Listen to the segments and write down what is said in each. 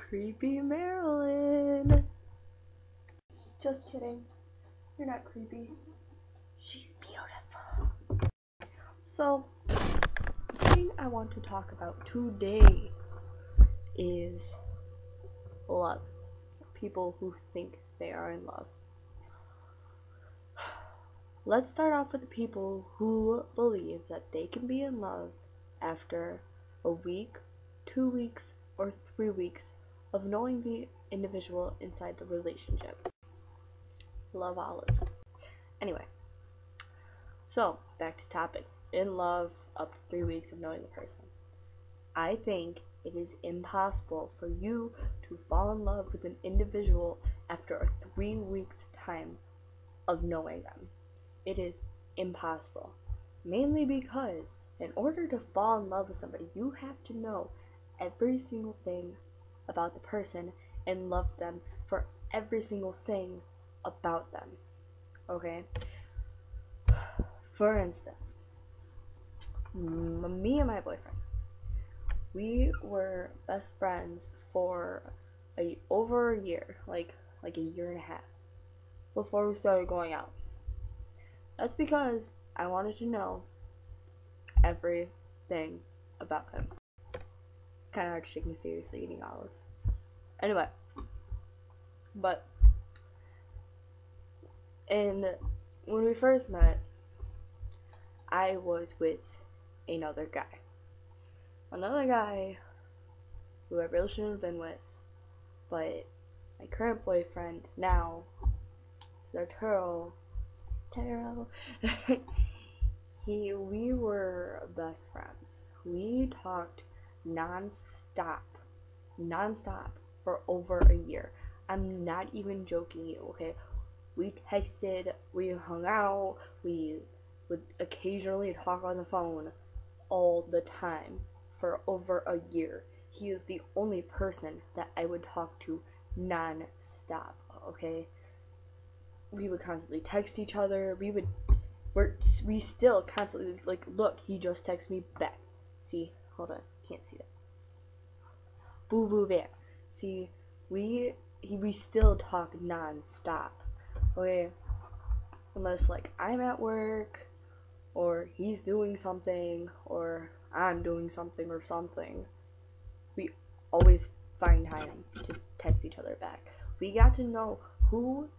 Creepy Marilyn. Just kidding. You're not creepy. She's beautiful. So, the thing I want to talk about today is love. People who think they are in love. Let's start off with the people who believe that they can be in love after a week, 2 weeks, or 3 weeks of knowing the individual inside the relationship. Love olives. Anyway, so back to topic. In love up to 3 weeks of knowing the person. I think it is impossible for you to fall in love with an individual after a 3 weeks time of knowing them. It is impossible. Mainly because in order to fall in love with somebody, you have to know every single thing about the person and love them for every single thing about them. Okay? For instance, me and my boyfriend, we were best friends for over a year, like a year and a half, before we started going out. That's because I wanted to know everything about him. Kind of hard to take me seriously eating olives. Anyway, but when we first met, I was with another guy who I really shouldn't have been with, but my current boyfriend now, Taro, we were best friends. We talked non-stop for over a year. I'm not even joking you, okay? We texted, we hung out, we would occasionally talk on the phone all the time for over a year. He is the only person that I would talk to non-stop, okay? We would constantly text each other. We still constantly, like, look, he just texted me back. See, hold on, can't see that. Boo boo bear. See, we still talk non-stop, okay? Unless, like, I'm at work, or he's doing something, or I'm doing something or something. We always find time to text each other back. We got to know who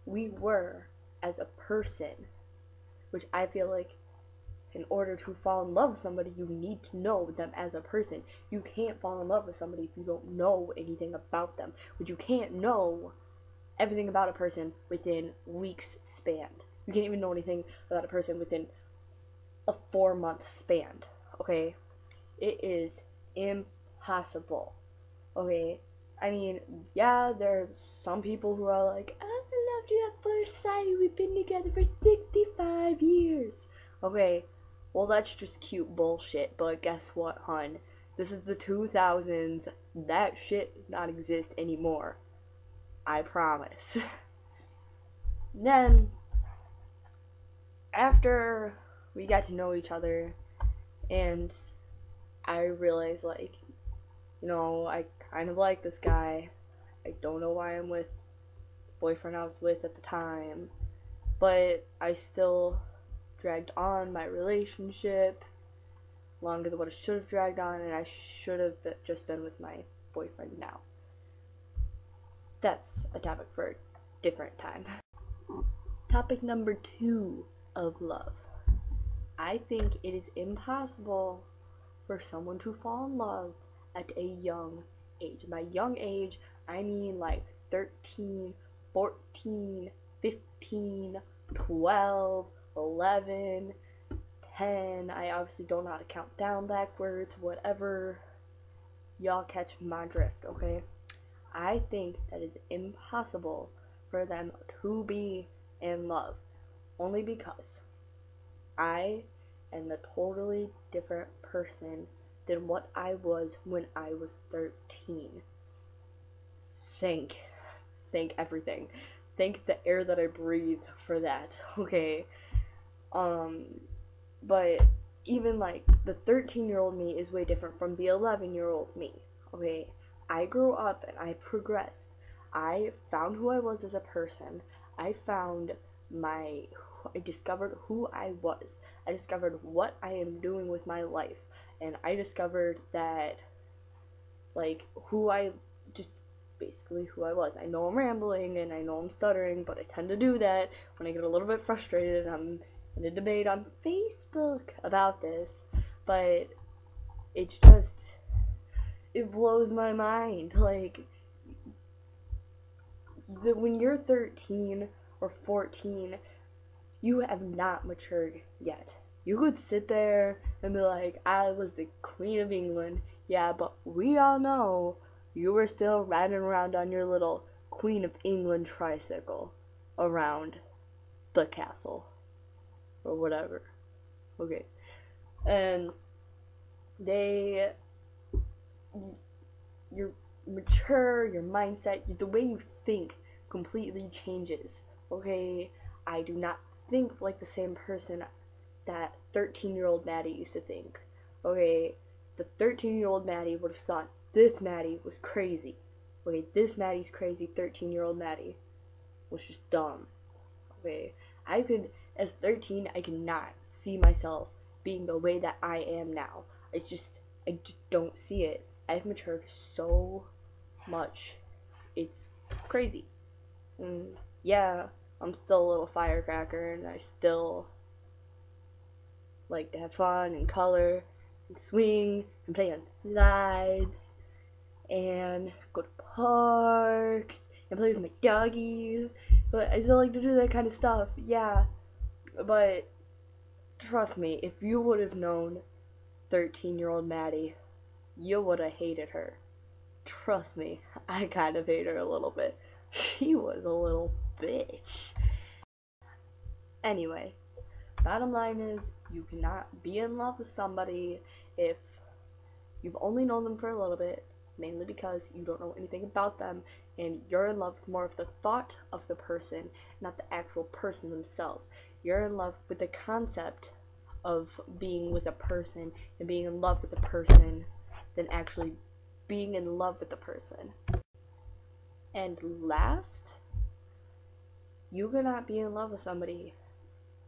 we were as a person, which I feel like in order to fall in love with somebody, you need to know them as a person. You can't fall in love with somebody if you don't know anything about them, but you can't know everything about a person within weeks span. You can't even know anything about a person within a 4-month span, okay? It is impossible, okay? I mean, yeah, there's some people who are like, I loved you at first sight, we've been together for 65 years. Okay, well, that's just cute bullshit, but guess what, hun? This is the 2000s. That shit does not exist anymore. I promise. Then, after we got to know each other, and I realized, like, you know, I kind of like this guy. I don't know why I'm with the boyfriend I was with at the time, but I still dragged on my relationship longer than what I should have dragged on, and I should have just been with my boyfriend now. That's a topic for a different time. Topic number 2 of love. I think it is impossible for someone to fall in love at a young age. By young age, I mean like 13, 14, 15, 12, 11, 10. I obviously don't know how to count down backwards, whatever. Y'all catch my drift, okay? I think that is impossible for them to be in love, only because I am a totally different person than what I was when I was 13. Thank everything. Thank the air that I breathe for that, okay? But even like the 13-year-old me is way different from the 11-year-old me, okay? I grew up and I progressed. I found who I was as a person. I found my I discovered who I was. I discovered what I am doing with my life. And I discovered that, like, who I just basically who I was. I know I'm rambling and I know I'm stuttering, but I tend to do that when I get a little bit frustrated. I'm in a debate on Facebook about this, but it's just, it blows my mind. Like, when you're 13 or 14, you have not matured yet. You could sit there and be like, I was the Queen of England. Yeah, but we all know you were still riding around on your little Queen of England tricycle around the castle or whatever. Okay. And you're mature, your mindset, the way you think completely changes. Okay? I do not think like the same person that 13-year-old Maddie used to think. Okay? The 13-year-old Maddie would have thought this Maddie was crazy. Okay, this Maddie's crazy. 13-year-old Maddie was just dumb. Okay, as 13, I cannot see myself being the way that I am now. I just don't see it. I've matured so much. It's crazy. Yeah, I'm still a little firecracker, and I still like to have fun and color and swing and play on slides and go to parks and play with my doggies. But I still like to do that kind of stuff, yeah. But trust me, if you would have known 13-year-old Maddie, you would have hated her. Trust me, I kind of hate her a little bit. She was a little bitch. Anyway, bottom line is, you cannot be in love with somebody if you've only known them for a little bit, mainly because you don't know anything about them, and you're in love with more of the thought of the person, not the actual person themselves. You're in love with the concept of being with a person and being in love with a person than actually being in love with the person. And last, you cannot be in love with somebody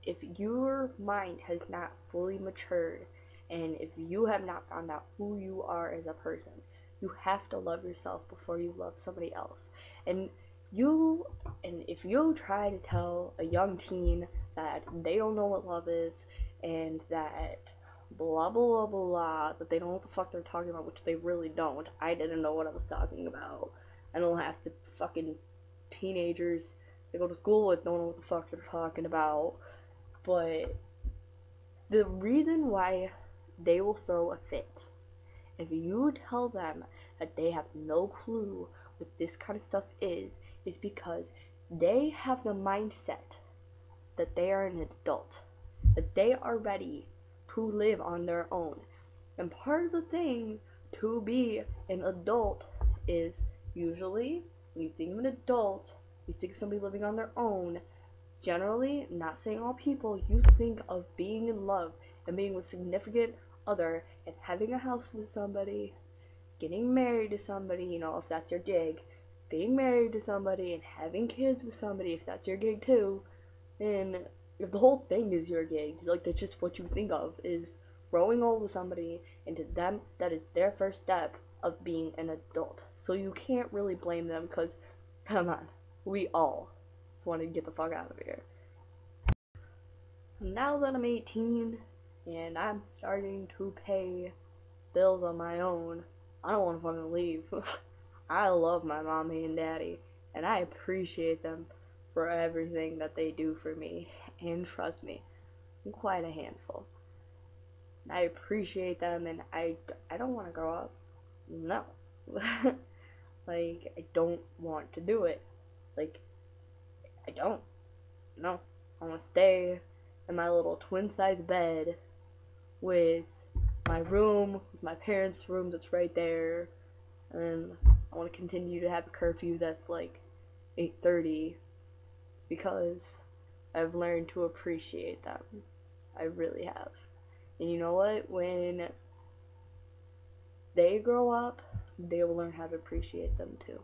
if your mind has not fully matured, and if you have not found out who you are as a person. You have to love yourself before you love somebody else. And if you try to tell a young teen that they don't know what love is, and that blah blah blah blah, that they don't know what the fuck they're talking about, which they really don't. I didn't know what I was talking about. I don't have to fucking teenagers they go to school with don't know what the fuck they're talking about. But the reason why they will throw a fit, if you tell them that they have no clue what this kind of stuff is because they have the mindset that they are an adult, that they are ready to live on their own. And part of the thing to be an adult is, usually, when you think of an adult, you think of somebody living on their own. Generally, not saying all people, you think of being in love and being with significant other and having a house with somebody, getting married to somebody, if that's your gig, being married to somebody and having kids with somebody if that's your gig too. And if the whole thing is your gig, like, that's just what you think of, is growing old with somebody, and to them that is their first step of being an adult. So you can't really blame them, because come on, we all just want to get the fuck out of here. Now that I'm 18 and I'm starting to pay bills on my own, I don't want to fucking leave. I love my mommy and daddy, and I appreciate them for everything that they do for me. And trust me, I'm quite a handful. I appreciate them, and I don't want to grow up. No. Like, I don't want to do it. Like, I don't. No. I want to stay in my little twin-size bed with my room, with my parents' room that's right there, and I want to continue to have a curfew that's like 8:30, because I've learned to appreciate them. I really have. And you know what? When they grow up, they will learn how to appreciate them too.